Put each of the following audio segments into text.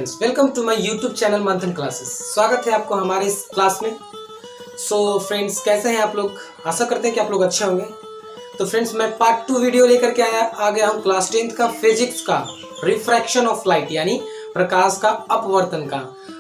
Friends, welcome to my YouTube channel Manthan classes. स्वागत है आपको हमारे इस क्लास में। फ्रेंड्स, कैसे हैं आप लोग? आशा करते हैं कि आप लोग अच्छे होंगे। तो फ्रेंड्स, मैं पार्ट 2 वीडियो लेकर के आ गया हूँ क्लास 10th का फिजिक्स का रिफ्रैक्शन ऑफ लाइट यानी प्रकाश का अपवर्तन का।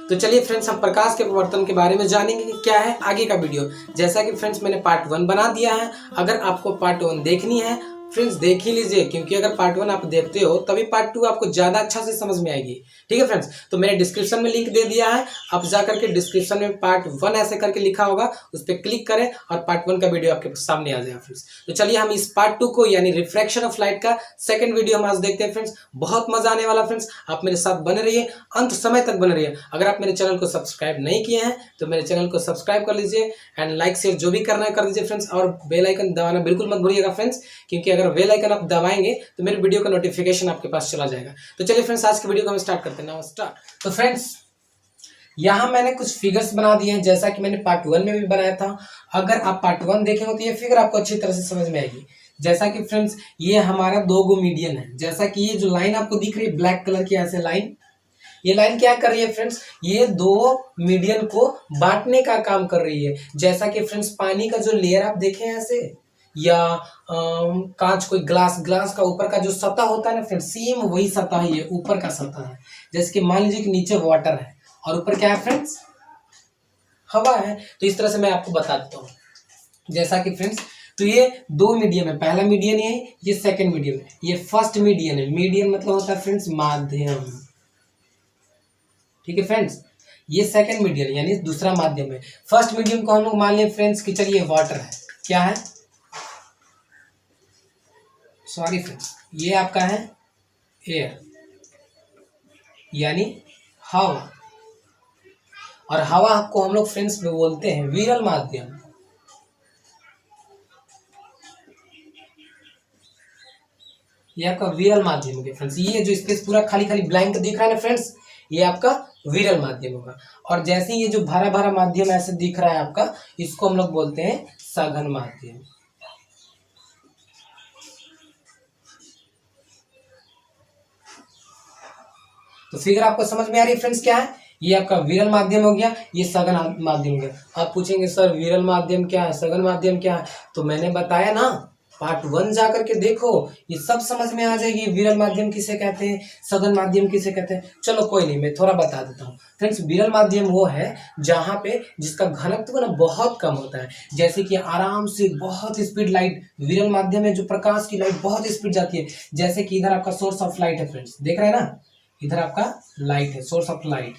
तो चलिए फ्रेंड्स, हम प्रकाश के अपवर्तन के बारे में जानेंगे कि क्या है आगे का वीडियो। जैसा कि फ्रेंड्स मैंने पार्ट 1 बना दिया है। अगर आपको पार्ट 1 देखनी है फ्रेंड्स देख ही लीजिए, क्योंकि अगर पार्ट 1 आप देखते हो तभी पार्ट 2 आपको ज्यादा अच्छा से समझ में आएगी। ठीक है फ्रेंड्स, तो मैंने डिस्क्रिप्शन में लिंक दे दिया है, आप जा करके डिस्क्रिप्शन में पार्ट 1 ऐसे करके लिखा होगा, उस पर क्लिक करें और पार्ट 1 का वीडियो आपके सामने आ जाएगा फ्रेंड्स। तो चलिए हम इस पार्ट 2 को यानी रिफ्रैक्शन ऑफ लाइट का सेकंड वीडियो हम आज देखते हैं फ्रेंड्स। बहुत मजा आने वाला फ्रेंड्स, आप मेरे साथ बने रहिए, अंत समय तक बने रहिए। अगर आप मेरे चैनल को सब्सक्राइब नहीं किए हैं तो मेरे चैनल को सब्सक्राइब कर लीजिए एंड लाइक शेयर जो भी करना है कर दीजिए फ्रेंड्स, और बेल आइकन दबाना बिल्कुल मत भूलिएगा फ्रेंड्स, क्योंकि अगर बेल आइकन आप दबाएंगे तो मेरे वीडियो का नोटिफिकेशन आपके पास चला जाएगा। तो चलिए फ्रेंड्स, आज की वीडियो को हम स्टार्ट करते हैं। Now start. तो फ्रेंड्स, यहाँ मैंने कुछ फिगर्स बना दिए हैं जैसा कि मैंने पार्ट 1 में भी बनाया था। अगर आप पार्ट 1 देखे हो तो ये फिगर आपको अच्छी तरह से समझ में आएगी। जैसा कि फ्रेंड्स ये हमारा 2 गो मीडियन है। जैसा कि ये जो लाइन आपको दिख रही है ब्लैक कलर की ऐसे लाइन, ये लाइन क्या कर रही है फ्रेंड्स, ये 2 मीडियन को बांटने का काम कर रही है। जैसा कि फ्रेंड्स पानी का जो लेयर आप देखें ऐसे, या कांच कोई ग्लास का ऊपर का जो सतह होता है ना फ्रेंड्स, सेम वही सतह है, ये ऊपर का सतह है। जैसे कि मान लीजिए कि नीचे वाटर है और ऊपर क्या है फ्रेंड्स, हवा है। तो इस तरह से मैं आपको बता देता हूँ। जैसा कि फ्रेंड्स, तो ये 2 मीडियम है, पहला मीडियन ये सेकंड मीडियम है, ये फर्स्ट मीडियन है। मीडियन मतलब होता है फ्रेंड्स माध्यम। ठीक है फ्रेंड्स, ये सेकंड मीडियम यानी दूसरा माध्यम है। फर्स्ट मीडियम को हम लोग मान लें फ्रेंड्स कि चलिए वाटर है, क्या है, सॉरी फ्रेंड्स, ये आपका है एयर यानी हवा, और हवा को हम लोग फ्रेंड्स में बोलते हैं विरल माध्यम। ये आपका विरल माध्यम हो गया फ्रेंड्स। ये जो स्पेस पूरा खाली खाली ब्लैंक दिख रहा है ना फ्रेंड्स, ये आपका विरल माध्यम होगा। और जैसे ये जो भरा भरा माध्यम ऐसे दिख रहा है आपका, इसको हम लोग बोलते हैं सघन माध्यम। तो फिगर आपको समझ में आ रही है फ्रेंड्स, क्या है, ये आपका विरल माध्यम हो गया, ये सघन माध्यम हो गया। आप पूछेंगे सर विरल माध्यम क्या है, सघन माध्यम क्या है? तो मैंने बताया ना, पार्ट 1 जाकर के देखो, ये सब समझ में आ जाएगी। विरल माध्यम किसे कहते हैं, सघन माध्यम किसे कहते हैं। चलो कोई नहीं, मैं थोड़ा बता देता हूँ फ्रेंड्स। विरल माध्यम वो है जहाँ पे जिसका घनत्व ना बहुत कम होता है। जैसे कि आराम से बहुत स्पीड लाइट, विरल माध्यम में जो प्रकाश की लाइट बहुत स्पीड जाती है। जैसे कि इधर आपका सोर्स ऑफ लाइट है फ्रेंड्स, देख रहे हैं ना, इधर आपका लाइट है, सोर्स ऑफ लाइट।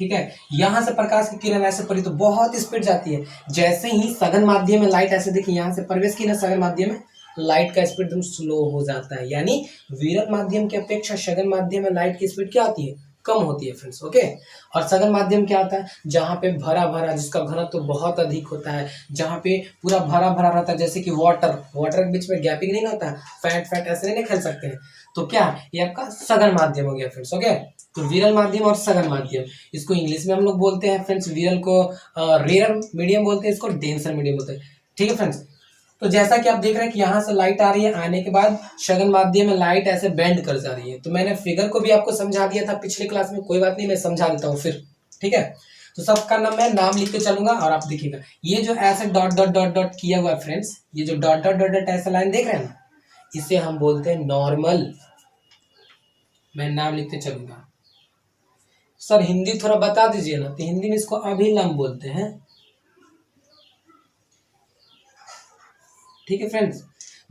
ठीक है, यहां से प्रकाश की किरण ऐसे पड़ी तो बहुत स्पीड जाती है। जैसे ही सघन माध्यम में लाइट ऐसे देखिए, यहां से प्रवेश की ना सघन माध्यम में, लाइट का स्पीड एकदम स्लो हो जाता है। यानी विरल माध्यम की अपेक्षा सघन माध्यम में लाइट की स्पीड क्या होती है, कम होती है फ्रेंड्स। ओके, और सघन माध्यम क्या होता है, जहाँ पे भरा भरा, जिसका घनत्व तो बहुत अधिक होता है, जहाँ पे पूरा भरा भरा रहता है। जैसे कि वाटर के बीच में गैपिंग नहीं होता, फैट ऐसे नहीं खेल सकते हैं। तो क्या, ये आपका सघन माध्यम हो गया फ्रेंड्स। ओके, तो विरल माध्यम और सघन माध्यम, इसको इंग्लिश में हम लोग बोलते हैं फ्रेंड्स, विरल को रेयर मीडियम बोलते हैं, इसको डेंसर मीडियम बोलते हैं। ठीक है फ्रेंड्स, तो जैसा कि आप देख रहे हैं कि यहाँ से लाइट आ रही है, आने के बाद सघन माध्यम में लाइट ऐसे बेंड कर जा रही है। तो मैंने फिगर को भी आपको समझा दिया था पिछले क्लास में, कोई बात नहीं, मैं समझा देता हूँ फिर। ठीक है, तो सबका नाम मैं नाम लिख के चलूंगा और आप देखिएगा। ये जो ऐसे डॉट डॉट डॉट डॉट किया हुआ है फ्रेंड्स, ये जो डॉट डॉट डॉट डॉट ऐसा लाइन देख रहे हैं ना, इसे हम बोलते हैं नॉर्मल। मैं नाम लिखते चलूंगा। सर हिंदी थोड़ा बता दीजिए ना, तो हिंदी में इसको अभिलंब बोलते हैं। ठीक है फ्रेंड्स,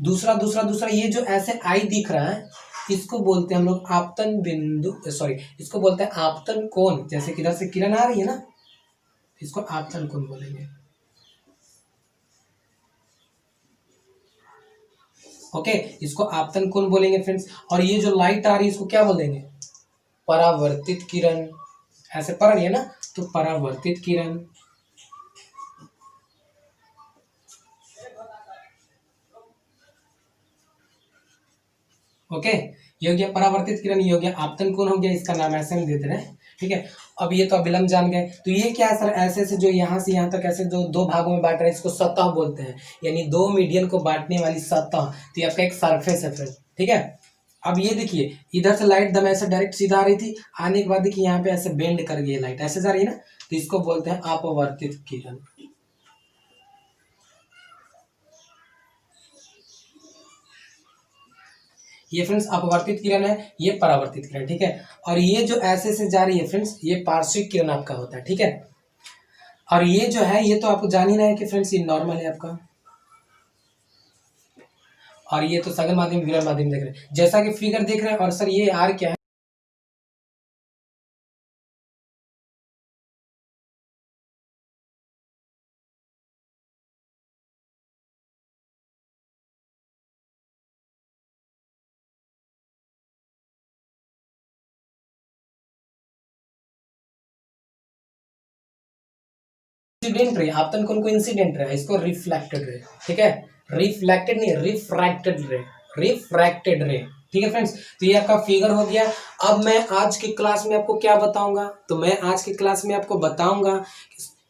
दूसरा ये जो ऐसे आई दिख रहा है, इसको बोलते हैं हम लोग आपतन बिंदु, सॉरी, इसको बोलते हैं आपतन कोण। जैसे किधर से किरण आ रही है ना, इसको आपतन कोण बोलेंगे। ओके, इसको आपतन कोण बोलेंगे फ्रेंड्स। और ये जो लाइट आ रही है इसको क्या बोलेंगे, परावर्तित किरण। ऐसे पढ़ रही है ना, तो परावर्तित किरण। ओके, ये हो गया परावर्तित किरण, ये हो गया आपतन कोण हो गया, इसका नाम ऐसे हम दे दे रहे हैं। ठीक है, अब ये तो अभिलंब जान गए। तो ये क्या है सर, ऐसे से जो यहाँ से यहाँ तक ऐसे जो 2 भागों में बांट रहे हैं, इसको सतह बोलते हैं, यानी 2 मीडियन को बांटने वाली सतह। तो ये आपका एक सरफेस है फ्रेंड। ठीक है, अब ये देखिए इधर से लाइट दम ऐसे डायरेक्ट सीधा आ रही थी, आने के बाद देखिए यहाँ पे ऐसे बेंड कर गई लाइट, ऐसे जा रही है ना, तो इसको बोलते हैं अपवर्तित किरण। ये फ्रेंड्स अपवर्तित किरण है, ये परावर्तित किरण, ठीक है। और ये जो ऐसे से जा रही है फ्रेंड्स, ये पार्श्विक किरण आपका होता है, ठीक है। और ये जो है ये तो आपको जान ही रहे हैं कि फ्रेंड्स ये नॉर्मल है आपका, और ये तो सघन माध्यम विरल माध्यम देख रहे हैं, जैसा कि फिगर देख रहे हैं। और सर ये आर क्या है, इंसिडेंट रे, आपतन कौन को इंसिडेंट रे, इसको रिफ्लेक्टेड रे, ठीक है। रिफ्लेक्टेड नहीं, रिफ्रैक्टेड रे, रिफ्रैक्टेड रे, ठीक है फ्रेंड्स। तो ये आपका फिगर हो गया। अब मैं आज की क्लास में आपको क्या बताऊंगा, तो मैं आज की क्लास में आपको बताऊंगा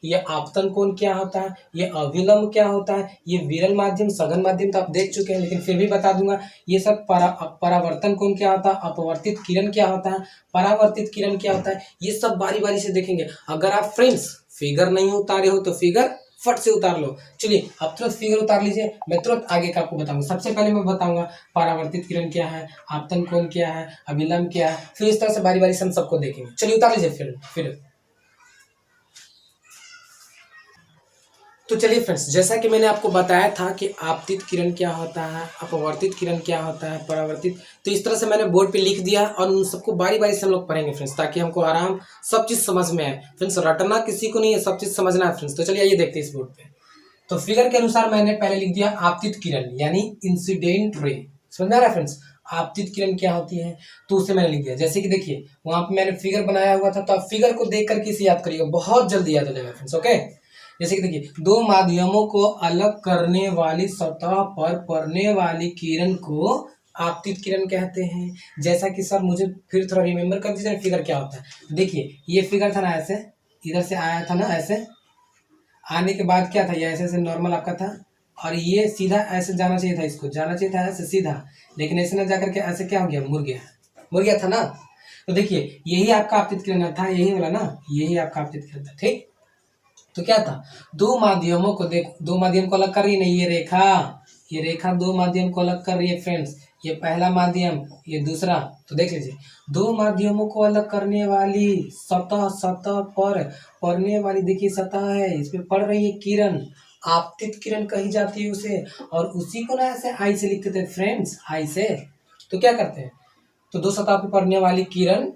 ये आपतन कोण क्या होता है, ये अभिलंब क्या होता है, ये विरल माध्यम सघन माध्यम तो आप देख चुके हैं, लेकिन फिर भी बता दूंगा। ये सब परावर्तन कोण क्या होता है, अपवर्तित किरण क्या होता है, परावर्तित किरण क्या होता है, ये सब बारी बारी से देखेंगे। अगर आप फ्रेंड्स फिगर नहीं उतारे हो तो फिगर फट से उतार लो। चलिए अब तुरंत फिगर उतार लीजिए, मैं तुरंत आगे का आपको बताऊंगा। सबसे पहले मैं बताऊंगा परावर्तित किरण क्या है, आपतन कोण क्या है, अभिलंब क्या है, फिर इस तरह से बारी बारी से हम सबको देखेंगे। चलिए उतार लीजिए फिर। तो चलिए फ्रेंड्स, जैसा कि मैंने आपको बताया था कि आपतित किरण क्या होता है, अपवर्तित किरण क्या होता है, परावर्तित, तो इस तरह से मैंने बोर्ड पे लिख दिया और उन सबको बारी बारी से हम लोग पढ़ेंगे फ्रेंड्स, ताकि हमको आराम सब चीज़ समझ में आए। फ्रेंड्स रटना किसी को नहीं है, सब चीज़ समझना है फ्रेंड्स। तो चलिए आइए देखते हैं इस बोर्ड पे। तो फिगर के अनुसार मैंने पहले लिख दिया आपतित किरण यानी इंसिडेंट रे, समझ आ रहा है फ्रेंड्स। आपतित किरण क्या होती है तो उसे मैंने लिख दिया। जैसे कि देखिए वहां पे मैंने फिगर बनाया हुआ था, तो आप फिगर को देख करके इसे याद करिएगा, बहुत जल्दी याद हो जाएगा फ्रेंड्स, ओके। जैसे कि देखिए दो माध्यमों को अलग करने वाली सतह पर पड़ने वाली किरण को आपतित किरण कहते हैं। जैसा कि सर मुझे फिर थोड़ा रिमेम्बर कर दीजिए फिगर क्या होता है। देखिए ये फिगर था ना, ऐसे इधर से आया था ना, ऐसे आने के बाद क्या था, ये ऐसे ऐसे नॉर्मल आपका था, और ये सीधा ऐसे जाना चाहिए था, इसको जाना चाहिए था ऐसे सीधा, लेकिन ऐसे ना जाकर के ऐसे क्या हो गया, मुड़ गया था ना। तो देखिए यही आपका आपतित किरण था, यही वाला ना, यही आपका आपतित किरण था, ठीक। तो क्या था, दो माध्यमों को देखो, दो माध्यम को अलग कर रही है नहीं, ये रेखा दो माध्यम को अलग कर रही है फ्रेंड्स, ये पहला माध्यम ये दूसरा। तो देख लीजिए दो माध्यमों को अलग करने वाली सतह पर पड़ने वाली, देखिए सतह है, इस पे पड़ रही है किरण, आपतित किरण कही जाती है उसे। और उसी को ना ऐसे आई से लिखते थे फ्रेंड्स, आई से। तो क्या करते हैं, तो दो सतह पे पड़ने वाली किरण,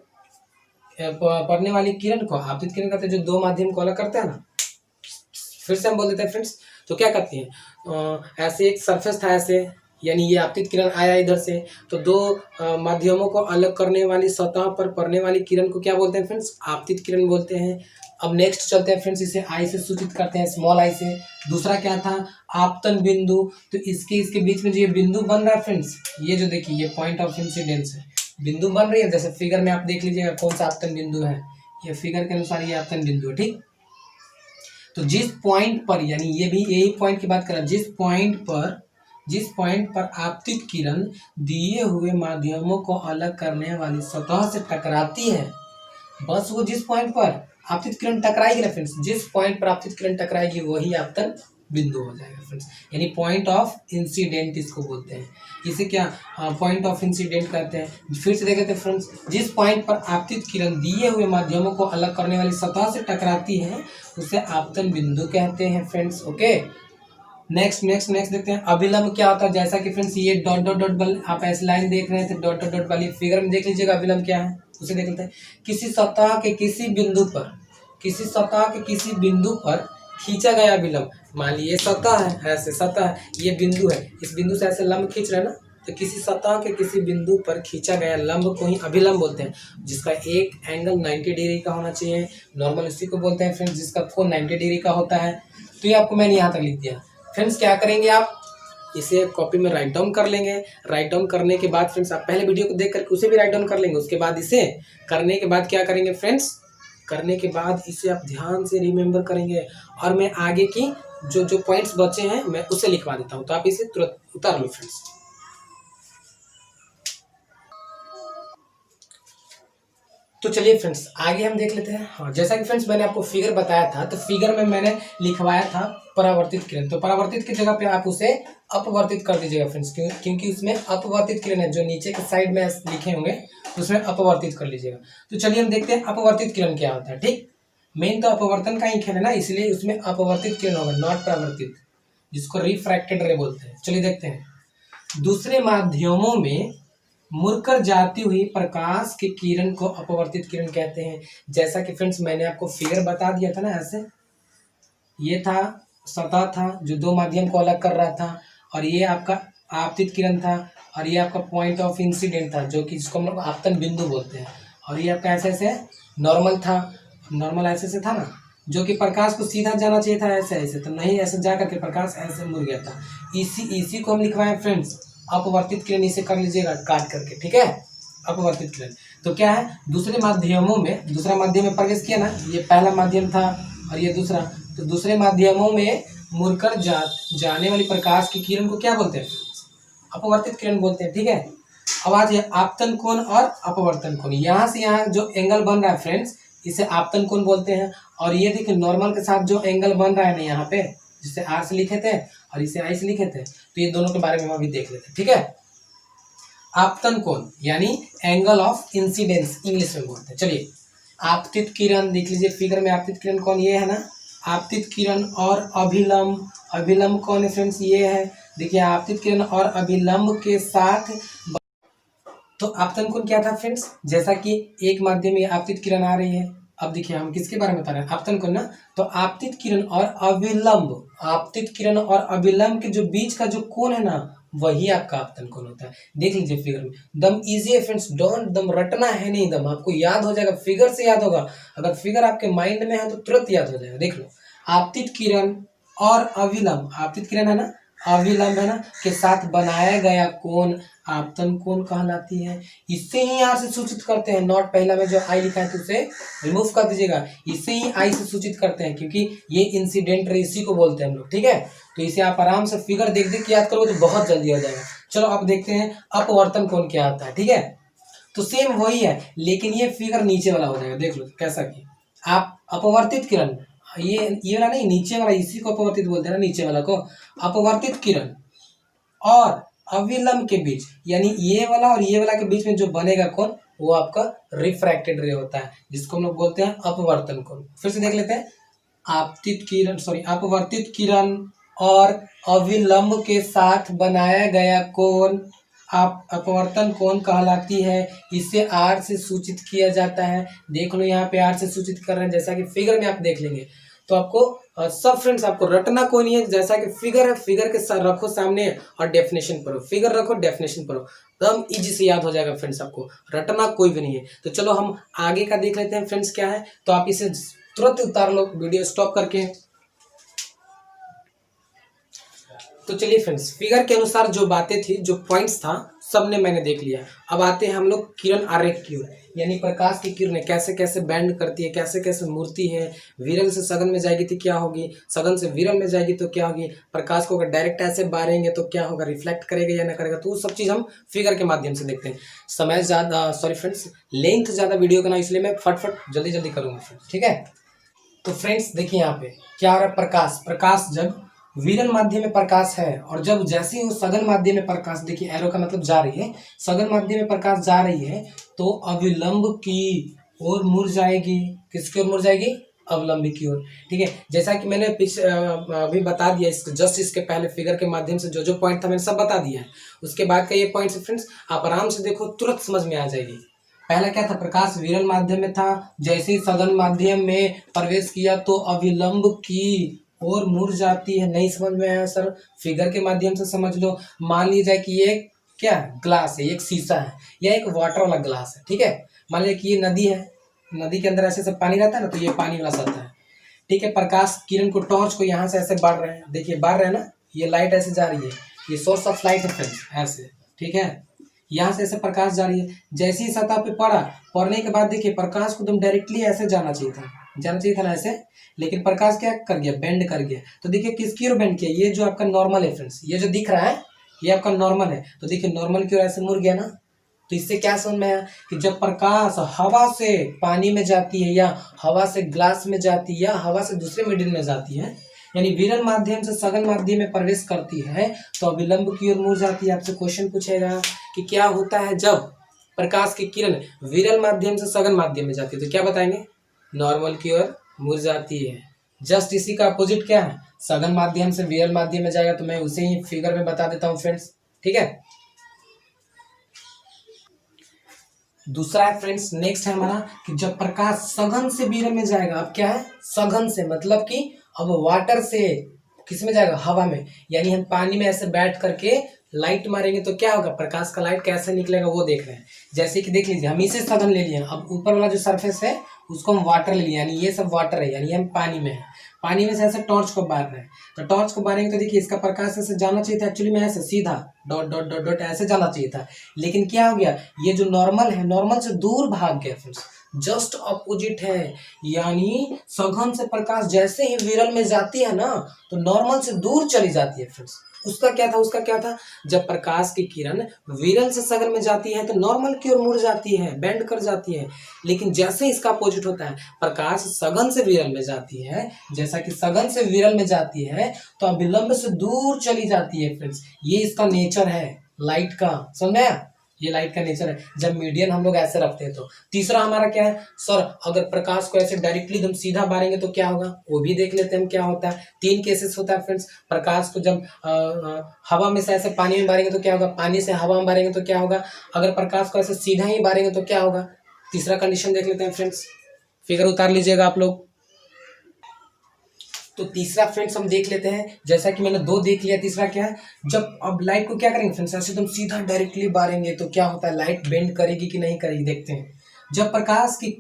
पड़ने वाली किरण को आपतित किरण कहते हैं, जो दो माध्यम को अलग करते हैं ना। फिर से हम बोल देते हैं फ्रेंड्स, तो क्या करती हैं, ऐसे एक सरफेस था ऐसे, यानी ये आपतित किरण आया इधर से, तो दो माध्यमों को अलग करने वाली सतह पर पड़ने वाली किरण को क्या बोलते हैं फ्रेंड्स, आपतित किरण बोलते हैं। अब नेक्स्ट चलते हैं फ्रेंड्स, इसे आई से सूचित करते हैं, स्मॉल आई से। दूसरा क्या था, आपतन बिंदु, तो इसके बीच में जो ये बिंदु बन रहा है फ्रेंड्स, ये जो देखिए ये पॉइंट ऑफ इंसिडेंस है, बिंदु बन रही है। जैसे फिगर में आप देख लीजिएगा कौन सा आपतन बिंदु है, ये फिगर के अनुसार ये आपतन बिंदु है, ठीक। तो जिस पॉइंट पर, यानी ये भी यही पॉइंट की बात कर रहा है, जिस पॉइंट पर आपतित किरण दिए हुए माध्यमों को अलग करने वाली सतह से टकराती है, बस वो जिस पॉइंट पर आपतित किरण टकराएगी ना फ्रेंड्स, जिस पॉइंट पर आपतित किरण टकराएगी वही आपतन बिंदु हो जाएगा फ्रेंड्स, यानी पॉइंट ऑफ इंसिडेंट इसको बोलते हैं। इसे क्या पॉइंट ऑफ इंसिडेंट कहते हैं। फिर से देखते हैं फ्रेंड्स, जिस पॉइंट पर आपतित किरण दिए हुए माध्यमों को अलग करने वाली सतह से टकराती है उसे आपतन बिंदु कहते हैं फ्रेंड्स, ओके। नेक्स्ट देखते हैं अभिलंब क्या होता है। जैसा कि फ्रेंड्स ये डॉट डॉट डॉट बल आप ऐसे लाइन देख रहे थे, डॉट डॉट डॉट वाली फिगर में देख लीजिएगा अभिलंब क्या है, उसे देख लेते हैं। किसी सतह के किसी बिंदु पर खींचा गया विलंब, मान लीजिए सतह है, ऐसे सतह है, ये बिंदु है, इस बिंदु से ऐसे लंब खींच रहे हैं ना, तो किसी सतह के किसी बिंदु पर खींचा गया लंब को ही अभिलंब बोलते हैं, जिसका एक एंगल 90 डिग्री का होना चाहिए। नॉर्मल उसी को बोलते हैं फ्रेंड्स जिसका कोण 90 डिग्री का होता है। तो ये आपको मैंने यहाँ तक लिख दिया फ्रेंड्स। क्या करेंगे आप, इसे कॉपी में राइट डाउन कर लेंगे। राइट डाउन करने के बाद फ्रेंड्स आप पहले वीडियो को देख करके उसे भी राइट डाउन कर लेंगे। उसके बाद इसे करने के बाद क्या करेंगे फ्रेंड्स, करने के बाद इसे आप ध्यान से रिमेम्बर करेंगे, और मैं आगे की जो पॉइंट्स बचे हैं मैं उसे लिखवा देता हूँ, तो आप इसे तुरंत उतार लो फ्रेंड्स। तो चलिए फ्रेंड्स आगे हम देख लेते हैं। हाँ, जैसा कि फ्रेंड्स मैंने आपको फिगर बताया था, तो फिगर में मैंने लिखवाया था परावर्तित किरण, तो परावर्तित की जगह पे आप उसे अपवर्तित कर दीजिएगा फ्रेंड्स, क्योंकि उसमें अपवर्तित किरण है, जो नीचे के साइड में लिखे होंगे उसमें अपवर्तित कर लीजिएगा। तो चलिए हम देखते हैं अपवर्तित किरण क्या होता है। ठीक, मेन तो अपवर्तन का ही खेल है ना, इसलिए उसमें अपवर्तित किरण होगा, नॉट परावर्तित, जिसको रिफ्रैक्टेड रे बोलते हैं। चलिए देखते हैं। दूसरे माध्यमों में मुड़कर जाती हुई प्रकाश की किरण को अपवर्तित किरण कहते हैं। जैसा कि फ्रेंड्स मैंने आपको फिगर बता दिया था ना, ऐसे ये था सतह था जो दो माध्यम को अलग कर रहा था, और ये आपका आपतित किरण था, और ये आपका पॉइंट ऑफ इंसिडेंट था, जो कि जिसको हम लोग आपतन बिंदु बोलते हैं, और ये आपका ऐसे ऐसे नॉर्मल था, नॉर्मल ऐसे ऐसे था ना, जो कि प्रकाश को सीधा जाना चाहिए था ऐसे ऐसे, तो नहीं ऐसे जा करके प्रकाश ऐसे मुड़ गया था। इसी को हम लिखवाएं फ्रेंड्स अपवर्तित किरण, इसे कर लीजिएगा काट करके। ठीक है, अपवर्तित किरण तो क्या है, दूसरे माध्यमों में, दूसरा माध्यम में प्रवेश किया ना, ये पहला माध्यम था और ये दूसरा, तो दूसरे माध्यमों में मुड़कर जाने वाली प्रकाश की किरण को क्या बोलते हैं, अपवर्तित किरण बोलते हैं। ठीक है, अब आज आपतन कोण और अपवर्तन कोण, यहाँ से यहाँ जो एंगल बन रहा है फ्रेंड्स, इसे आपतन कोण बोलते हैं। और ये देखिए नॉर्मल के साथ जो एंगल बन रहा है ना यहाँ पे, जिसे आर से लिखे थे और इसे आई से लिखे थे, तो ये दोनों के बारे में हम अभी देख लेते हैं। ठीक है, आपतन कोण यानी एंगल ऑफ इंसिडेंस इंग्लिश में बोलते हैं। चलिए आपतित किरण देख लीजिए, फिगर में आपतित किरण कौन, ये है ना आपतित किरण, और अभिलंब, अभिलंब कौन है फ्रेंड्स, ये है, देखिए आपतित किरण और अभिलंब के साथ। तो आपतन कोण क्या था फ्रेंड्स, जैसा कि एक माध्यम में आपतित किरण आ रही है, अब देखिए हम किसके बारे में बता रहे हैं, आपतन कोण ना, तो आपतित किरण और अविलंब, आपतित किरण और अविलंब के जो बीच का जो कोण है ना, वही आपका आपतन कोण होता है। देख लीजिए फिगर में, दम इजी है फ्रेंड्स, डोंट दम रटना है नहीं, दम आपको याद हो जाएगा, फिगर से याद होगा, अगर फिगर आपके माइंड में है तो तुरंत याद हो जाएगा। देख लो, आपतित किरण और अविलंब, आपतित किरण है ना, अविलंब है ना, के साथ बनाया गया कोण आपतन कोण कहलाती है। इससे ही यहाँ से सूचित करते हैं, नॉट पहला में जो आई लिखा है तो उसे रिमूव कर दीजिएगा, इससे ही आई से सूचित करते हैं, क्योंकि ये इंसिडेंट रे, इसी को बोलते हैं हम लोग। ठीक है, तो इसे आप आराम से फिगर देख देख के याद करोगे तो बहुत जल्दी हो जाएगा। चलो अब देखते हैं अपवर्तन कोण क्या आता है। ठीक है, तो सेम वही है, लेकिन ये फिगर नीचे वाला हो जाएगा। देख लो कैसा कि आप अपवर्तित किरण, ये वाला नहीं, नीचे वाला, इसी को अपवर्तित बोलते हैं ना, नीचे वाला को। अपवर्तित किरण और अविलंब के बीच, यानी ये वाला और ये वाला के बीच में जो बनेगा कोण, वो आपका रिफ्रैक्टेड रे होता है, जिसको हम लोग बोलते हैं अपवर्तन कोण। फिर से देख लेते हैं, आपतित किरण अपवर्तित किरण और अविलंब के साथ बनाया गया कोण आप अपवर्तन कोण कहलाती है। इसे आर से सूचित किया जाता है। देख लो यहाँ पे आर से सूचित कर रहे हैं, जैसा कि फिगर में आप देख लेंगे तो आपको सब फ्रेंड्स आपको रटना कोई नहीं है, जैसा कि फिगर है, फिगर के साथ रखो सामने और डेफिनेशन पढ़ो, फिगर रखो डेफिनेशन पढ़ो, एकदम इजी से याद हो जाएगा फ्रेंड्स, आपको रटना कोई भी नहीं है। तो चलो हम आगे का देख लेते हैं फ्रेंड्स क्या है, तो आप इसे तुरंत उतार लो वीडियो स्टॉप करके। तो चलिए फ्रेंड्स, फिगर के अनुसार जो बातें थी, जो पॉइंट्स था, सब ने मैंने देख लिया। अब आते हैं हम लोग किरण आरेख की ओर, यानी प्रकाश की किरणें कैसे कैसे बैंड करती है, कैसे कैसे मुड़ती है, विरल से सघन में जाएगी तो क्या होगी, सघन से विरल में जाएगी तो क्या होगी, प्रकाश को अगर डायरेक्ट ऐसे बारेंगे तो क्या होगा, रिफ्लेक्ट करेगा या ना करेगा, तो वो सब चीज़ हम फिगर के माध्यम से देखते हैं। समय ज़्यादा, सॉरी फ्रेंड्स, लेंथ ज़्यादा वीडियो का ना, इसलिए मैं फटफट जल्दी जल्दी करूँगा फ्रेंड्स। ठीक है, तो फ्रेंड्स देखिए यहाँ पे क्या हो रहा है, प्रकाश जब विरल माध्यम में प्रकाश है, और जब जैसे ही सघन माध्यम में प्रकाश, देखिए एरो का मतलब जा रही है, सघन माध्यम में प्रकाश जा रही है तो अविलंब की ओर मुड़ जाएगी। किसकी ओर मुड़ जाएगी, अवलंबी की ओर। ठीक है, जैसा कि मैंने अभी बता दिया, जस्ट इसके पहले फिगर के माध्यम से जो जो पॉइंट था मैंने सब बता दिया है। उसके बाद का ये पॉइंट फ्रेंड्स आप आराम से देखो, तुरंत समझ में आ जाएगी। पहला क्या था, प्रकाश विरल माध्यम में था, जैसे ही सघन माध्यम में प्रवेश किया तो अविलंब की और मुड़ जाती है। नहीं समझ में आया सर, फिगर के माध्यम से समझ लो। मान लीजिए कि ये क्या है, ग्लास है, एक शीशा है या एक वाटर वाला ग्लास है। ठीक है, मान लीजिए कि ये नदी है, नदी के अंदर ऐसे पानी रहता है ना, तो ये पानी वाला सतह है। ठीक है, प्रकाश किरण को, टॉर्च को यहाँ से ऐसे बढ़ रहे हैं, देखिए बढ़ रहे हैं ना, ये लाइट ऐसे जा रही है, ये सोर्स ऑफ लाइट है फ्रेंड्स, ऐसे। ठीक है, यहाँ से ऐसे प्रकाश जा रही है, जैसे ही सतह पे पड़ने के बाद देखिए प्रकाश को एकदम डायरेक्टली ऐसे जाना चाहिए था ना ऐसे, लेकिन प्रकाश क्या कर गया, बेंड कर गया। तो देखिए किसकी ओर बेंड किया, ये जो आपका नॉर्मल है फ्रेंड्स, ये जो दिख रहा है ये आपका नॉर्मल है, तो देखिए नॉर्मल की ओर ऐसे मुड़ गया ना, तो इससे क्या समझ में आया कि जब प्रकाश हवा से पानी में जाती है या हवा से ग्लास में जाती है या हवा से दूसरे मीडियम में जाती है, यानी विरल माध्यम से सघन माध्यम में प्रवेश करती है तो अभिलंब की ओर मुड़ जाती है। आपसे क्वेश्चन पूछेगा कि क्या होता है जब प्रकाश की किरण विरल माध्यम से सघन माध्यम में जाती है, तो क्या बताएंगे? नॉर्मल की ओर मुड़ जाती है। जस्ट इसी का अपोजिट क्या है? सघन माध्यम से विरल माध्यम में जाएगा, तो मैं उसे ही फिगर में बता देता हूँ फ्रेंड्स, ठीक है। दूसरा है फ्रेंड्स, नेक्स्ट है हमारा कि जब प्रकाश सघन से विरल में जाएगा, अब क्या है? सघन से मतलब कि अब वाटर से किस में जाएगा? हवा में। यानी हम पानी में ऐसे बैठ करके लाइट मारेंगे तो क्या होगा? प्रकाश का लाइट कैसे निकलेगा वो देख रहे हैं। जैसे कि देख लीजिए, हम इसे सघन ले लिए, अब ऊपर वाला जो सरफेस है उसको हम वाटर ले लिए, यानी ये सब वाटर है, यानी हम पानी में है। पानी में से ऐसे टॉर्च को बार रहे हैं, तो टॉर्च को बारेंगे तो देखिए इसका प्रकाश ऐसे जाना चाहिए था, एक्चुअली में ऐसे सीधा डॉट डॉट डॉट डॉट ऐसे जाना चाहिए था, लेकिन क्या हो गया? ये जो नॉर्मल है, नॉर्मल से दूर भाग गया फ्रेंड्स, जस्ट अपोजिट है। यानी सघन से प्रकाश जैसे ही विरल में जाती है ना, तो नॉर्मल से दूर चली जाती है फ्रेंड्स। उसका क्या था? जब प्रकाश की किरण विरल से सघन में जाती है तो नॉर्मल की ओर मुड़ जाती है, बेंड कर जाती है। लेकिन जैसे इसका अपोजिट होता है, प्रकाश सघन से विरल में जाती है, जैसा कि सघन से विरल में जाती है तो अभिलंब से दूर चली जाती है फ्रेंड्स। ये इसका नेचर है लाइट का, समझ में आया? ये लाइट का नेचर है जब मीडियम हम लोग ऐसे रखते हैं। तो तीसरा हमारा क्या है? सर अगर प्रकाश को ऐसे डायरेक्टली हम सीधा मारेंगे तो क्या होगा? वो भी देख लेते हैं हम क्या होता है। 3 केसेस होता है फ्रेंड्स। प्रकाश को जब हवा में से ऐसे पानी में मारेंगे तो क्या होगा? पानी से हवा में मारेंगे तो क्या होगा? अगर प्रकाश को ऐसे सीधा ही मारेंगे तो क्या होगा? तीसरा कंडीशन देख लेते हैं फ्रेंड्स, फिगर उतार लीजिएगा आप लोग। तो तीसरा फ्रेंड्स हम देख लेते हैं, जैसा कि मैंने 2 देख लिया, तीसरा क्या है? जब अब लाइट को क्या करेंगे फ्रेंड्स? ऐसे तुम सीधा डायरेक्टली बारेंगे तो क्या होता है? लाइट बेंड करेगी कि नहीं करेगी, देखते हैं। जब प्रकाश की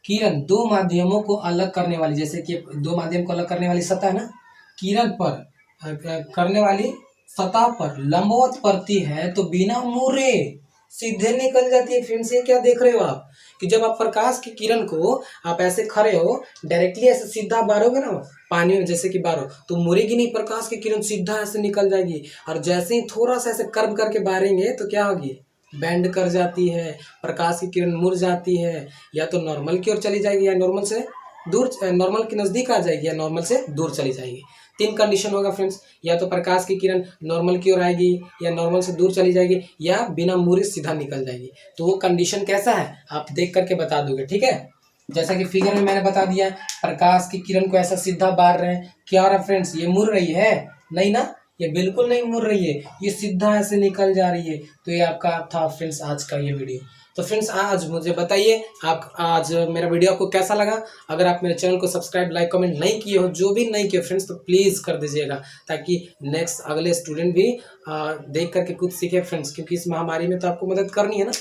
किरण 2 माध्यमों को अलग करने वाली, जैसे कि 2 माध्यम को अलग करने वाली सतह है ना, किरण पर करने वाली सतह पर लंबवत पड़ती है तो बिना मुड़े सीधे निकल जाती है। फ्रेंड्स ये क्या देख रहे हो आप कि जब आप प्रकाश की किरण को आप ऐसे खड़े हो, डायरेक्टली ऐसे सीधा बारोगे ना पानी में, जैसे कि बारो, तो मुड़ेगी नहीं, प्रकाश की किरण सीधा ऐसे निकल जाएगी। और जैसे ही थोड़ा सा ऐसे कर्व करके बारेंगे तो क्या होगी? बेंड कर जाती है, प्रकाश की किरण मुड़ जाती है, या तो नॉर्मल की ओर चली जाएगी या नॉर्मल से दूर, नॉर्मल के नज़दीक आ जाएगी या नॉर्मल से दूर चली जाएगी। 3 कंडीशन होगा फ्रेंड्स, या तो प्रकाश की किरण नॉर्मल की ओर आएगी या नॉर्मल से दूर चली जाएगी या बिना मुड़े सीधा निकल जाएगी। तो वो कंडीशन कैसा है आप देख करके बता दोगे, ठीक है। जैसा कि फिगर में मैंने बता दिया, प्रकाश की किरण को ऐसा सीधा बार रहे हैं, क्या हो रहा है फ्रेंड्स? ये मुड़ रही है नहीं ना, ये बिल्कुल नहीं मुड़ रही है, ये सीधा ऐसे निकल जा रही है। तो ये आपका था फ्रेंड्स आज का ये वीडियो। तो फ्रेंड्स आज मुझे बताइए आप आज मेरा वीडियो आपको कैसा लगा। अगर आप मेरे चैनल को सब्सक्राइब, लाइक, कमेंट नहीं किए हो, जो भी नहीं किए फ्रेंड्स, तो प्लीज़ कर दीजिएगा, ताकि नेक्स्ट अगले स्टूडेंट भी देख करके कुछ सीखे फ्रेंड्स, क्योंकि इस महामारी में तो आपको मदद करनी है ना,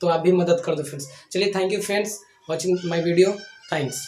तो आप भी मदद कर दो फ्रेंड्स। चलिए, thank you friends watching my video, thanks.